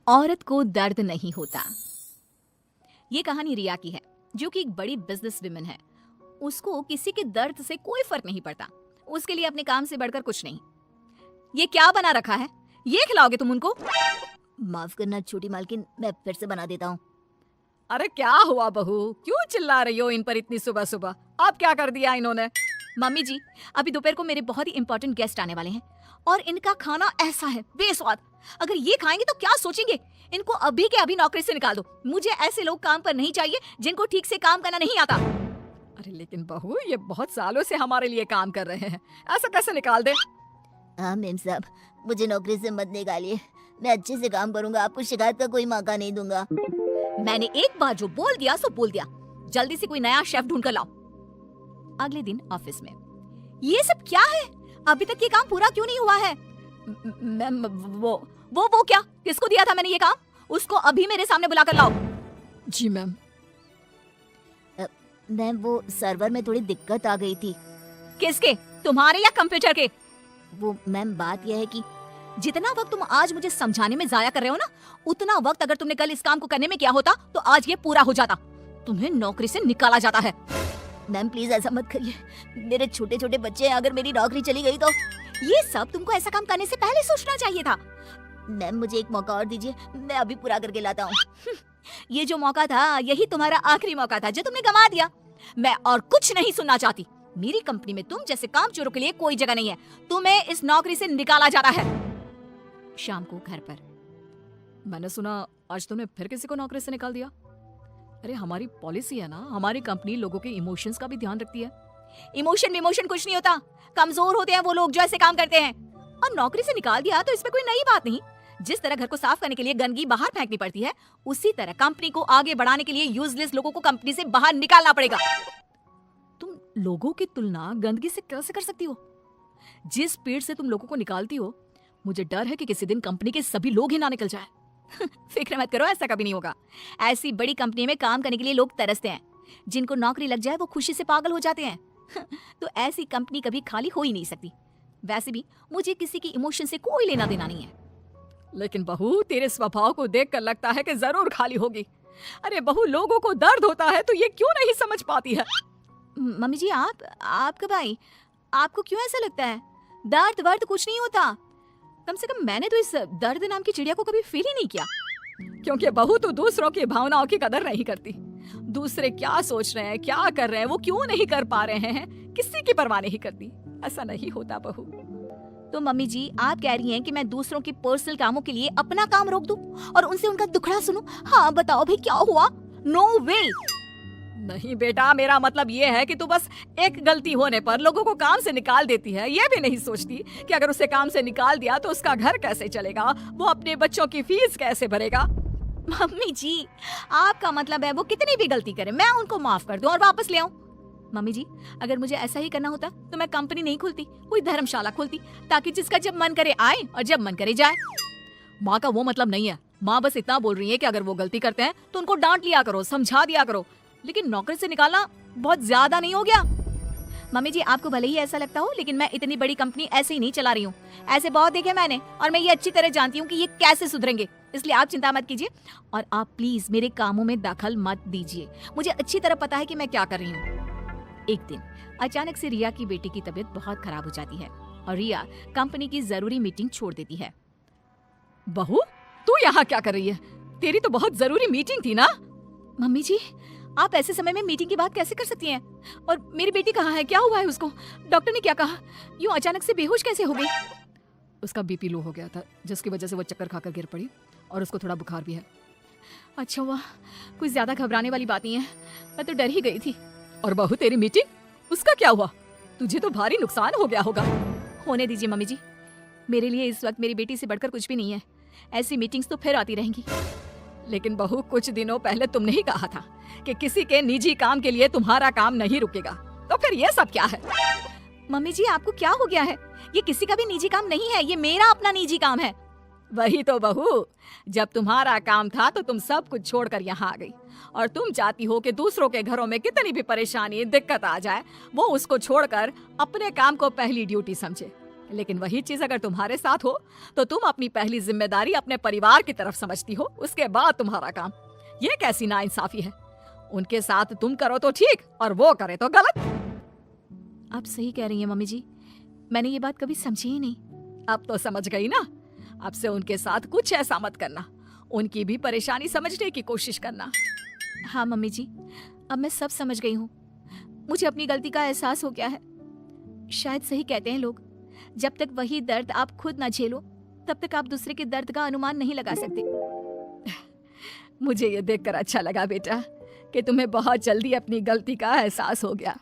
औरत को दर्द नहीं होता। ये कहानी रिया की है, जो कि एक बड़ी बिजनेस विमेन है। उसको किसी के दर्द से कोई फर्क नहीं पड़ता। उसके लिए अपने काम से बढ़कर कुछ नहीं। ये क्या बना रखा है? ये खिलाओगे तुम उनको? माफ करना छोटी मालकिन, मैं फिर से बना देता हूँ। अरे क्या हुआ बहू, क्यों चिल्ला रही हो इन पर इतनी सुबह सुबह? अब क्या कर दिया इन्होंने? मम्मी जी, अभी दोपहर को मेरे बहुत ही इंपॉर्टेंट गेस्ट आने वाले हैं और इनका खाना ऐसा है बेस्वाद। अगर ये खाएंगे तो क्या सोचेंगे? इनको अभी के अभी नौकरी से निकाल दो। मुझे ऐसे लोग काम पर नहीं चाहिए जिनको ठीक से काम करना नहीं आता। अरे लेकिन बहू, ये बहुत सालों से हमारे लिए काम कर रहे हैं, ऐसा कैसे निकाल दे? हाँ मेम साहब, मुझे नौकरी से मत निकालिए। मैं अच्छे से काम करूंगा, आपको शिकायत का कोई मौका नहीं दूंगा। मैंने एक बार जो बोल दिया सो बोल दिया। जल्दी से कोई नया शेफ ढूंढ कर लाओ। अगले दिन ऑफिस में, ये सब क्या है? अभी तक ये काम पूरा क्यों नहीं हुआ है? मैम, वो क्या? किसको दिया था मैंने ये काम? उसको अभी मेरे सामने बुलाकर लाओ। जी मैम। मैम, वो सर्वर में थोड़ी दिक्कत आ गई थी। किसके? तुम्हारे या कंप्यूटर के? वो मैम, बात यह है कि जितना वक्त तुम आज मुझे समझाने में जाया कर रहे हो ना, उतना वक्त अगर तुमने कल इस काम को करने में किया होता तो आज ये पूरा हो जाता। तुम्हें नौकरी से निकाला जाता है। मैम प्लीज ऐसा मत करिए, मेरे छोटे छोटे बच्चे हैं, अगर मेरी नौकरी चली गई तो। ये सब तुमको ऐसा काम करने से पहले सोचना चाहिए था। मैम मुझे एक मौका और दीजिए, मैं अभी पूरा करके लाता हूँ। ये जो मौका था, यही तुम्हारा आखिरी मौका था जो तुमने गंवा दिया। मैं और कुछ नहीं सुनना चाहती। मेरी कंपनी में तुम जैसे कामचोरों के लिए कोई जगह नहीं है। तुम्हें इस नौकरी से निकाला जा रहा है। शाम को घर पर, मैंने सुना आज तुमने फिर किसी को नौकरी से निकाल दिया। अरे हमारी पॉलिसी है ना, हमारी कंपनी लोगों के इमोशंस का भी ध्यान रखती है। इमोशन कुछ नहीं होता। कमजोर होते हैं वो लोग जो ऐसे काम करते हैं। और नौकरी से निकाल दिया तो इसमें कोई नई बात नहीं। जिस तरह घर को साफ करने के लिए गंदगी बाहर फेंकनी पड़ती है, उसी तरह कंपनी को आगे बढ़ाने के लिए यूजलेस लोगों को कंपनी से बाहर निकालना पड़ेगा। तुम लोगों की तुलना गंदगी से कैसे कर सकती हो? जिस स्पीड से तुम लोगों को निकालती हो, मुझे डर है कि किसी दिन कंपनी के सभी लोग ही ना निकल जाए। फिक्र मत करो, ऐसा कभी नहीं होगा। ऐसी बड़ी कंपनी में काम करने के लिए लोग तरसते हैं। जिनको नौकरी लग जाए वो खुशी से पागल हो जाते हैं। तो ऐसी कंपनी कभी खाली हो ही नहीं सकती। वैसे भी मुझे किसी की इमोशन से कोई लेना देना नहीं है। लेकिन बहू, तेरे स्वभाव को देखकर लगता है कि जरूर खाली होगी। अरे बहू, लोगों को दर्द होता है तो ये क्यों नहीं समझ पाती है? मम्मी जी, आप कब आई? आपको क्यों ऐसा लगता है? दर्द वर्द कुछ नहीं होता। कम से कम मैंने तो इस दर्द नाम की चिड़िया को कभी फील ही नहीं किया। क्योंकि बहू तो दूसरों की भावनाओं की कदर नहीं करती। दूसरे क्या सोच रहे हैं, क्या कर रहे हैं, वो क्यों नहीं कर पा रहे हैं, किसी की परवाह नहीं करती। ऐसा नहीं होता बहू। तो मम्मी जी, आप कह रही हैं कि मैं दूसरों की पर्सनल कामों के लिए अपना काम रोक दूं और उनसे उनका दुखड़ा सुनूं? हाँ बताओ भाई, क्या हुआ? नो वे। नहीं बेटा, मेरा मतलब ये है कि तू बस एक गलती होने पर लोगों को काम से निकाल देती है। ये भी नहीं सोचती कि अगर उसे काम से निकाल दिया तो उसका घर कैसे चलेगा, वो अपने बच्चों की फीस कैसे भरेगा। मम्मी जी, आपका मतलब है वो कितनी भी गलती करे मैं उनको माफ कर दूं और वापस ले आऊं? मम्मी जी, अगर मुझे ऐसा ही करना होता तो मैं कंपनी नहीं खोलती, कोई धर्मशाला खोलती, ताकि जिसका जब मन करे आए और जब मन करे जाए। माँ का वो मतलब नहीं है। माँ बस इतना बोल रही है कि अगर वो गलती करते हैं तो उनको डांट लिया करो, समझा दिया करो। लेकिन नौकरी से निकालना बहुत ज्यादा नहीं हो गया? मम्मी जी, आपको भले ही ऐसा लगता हो, लेकिन मैं इतनी बड़ी कंपनी ऐसे ही नहीं चला रही हूँ। ऐसे बहुत देखे मैंने और मैं ये अच्छी तरह जानती हूँ कि ये कैसे सुधरेंगे। इसलिए आप चिंता मत कीजिए और आप प्लीज मेरे कामों में दखल मत दीजिए। मुझे अच्छी तरह पता है कि मैं क्या कर रही हूँ। एक दिन अचानक से रिया की बेटी की तबीयत बहुत खराब हो जाती है और रिया कंपनी की जरूरी मीटिंग छोड़ देती है। बहू, तू यहाँ क्या कर रही है? तेरी तो बहुत जरूरी मीटिंग थी ना? मम्मी जी, आप ऐसे समय में मीटिंग की बात कैसे कर सकती हैं? और मेरी बेटी कहाँ है? क्या हुआ है उसको? डॉक्टर ने क्या कहा? यूं अचानक से बेहोश कैसे हो गई? उसका बीपी लो हो गया था, जिसकी वजह से वो चक्कर खाकर गिर पड़ी और उसको थोड़ा बुखार भी है। अच्छा हुआ, कुछ ज्यादा घबराने वाली बात नहीं है। मैं तो डर ही गई थी। और बहू, तेरी मीटिंग, उसका क्या हुआ? तुझे तो भारी नुकसान हो गया होगा। होने दीजिए मम्मी जी, मेरे लिए इस वक्त मेरी बेटी से बढ़कर कुछ भी नहीं है। ऐसी मीटिंग्स तो फिर आती रहेंगी। लेकिन बहू, कुछ दिनों पहले तुमने ही कहा था कि किसी के निजी काम के लिए तुम्हारा काम नहीं रुकेगा, तो फिर ये सब क्या है? मम्मी जी, आपको क्या हो गया है? ये किसी का भी निजी काम नहीं है, ये मेरा अपना निजी काम है। वही तो बहू, जब तुम्हारा काम था तो तुम सब कुछ छोड़कर यहाँ आ गई और तुम चाहती हो कि दूसरों के घरों में कितनी भी परेशानी दिक्कत आ जाए, वो उसको छोड़कर अपने काम को पहली ड्यूटी समझे। लेकिन वही चीज अगर तुम्हारे साथ हो तो तुम अपनी पहली जिम्मेदारी अपने परिवार की तरफ समझती हो, उसके बाद तुम्हारा काम। ये कैसी नाइंसाफी है? उनके साथ तुम करो तो ठीक और वो करे तो गलत। आप सही कह रही हैं मम्मी जी, मैंने ये बात कभी समझी ही नहीं। अब तो समझ गई ना? अब से उनके साथ कुछ ऐसा मत करना, उनकी भी परेशानी समझने की कोशिश करना। हाँ मम्मी जी, अब मैं सब समझ गई हूँ। मुझे अपनी गलती का एहसास हो गया है। शायद सही कहते हैं लोग, जब तक वही दर्द आप खुद ना झेलो तब तक आप दूसरे के दर्द का अनुमान नहीं लगा सकते। मुझे ये देखकर अच्छा लगा बेटा कि तुम्हें बहुत जल्दी अपनी गलती का एहसास हो गया।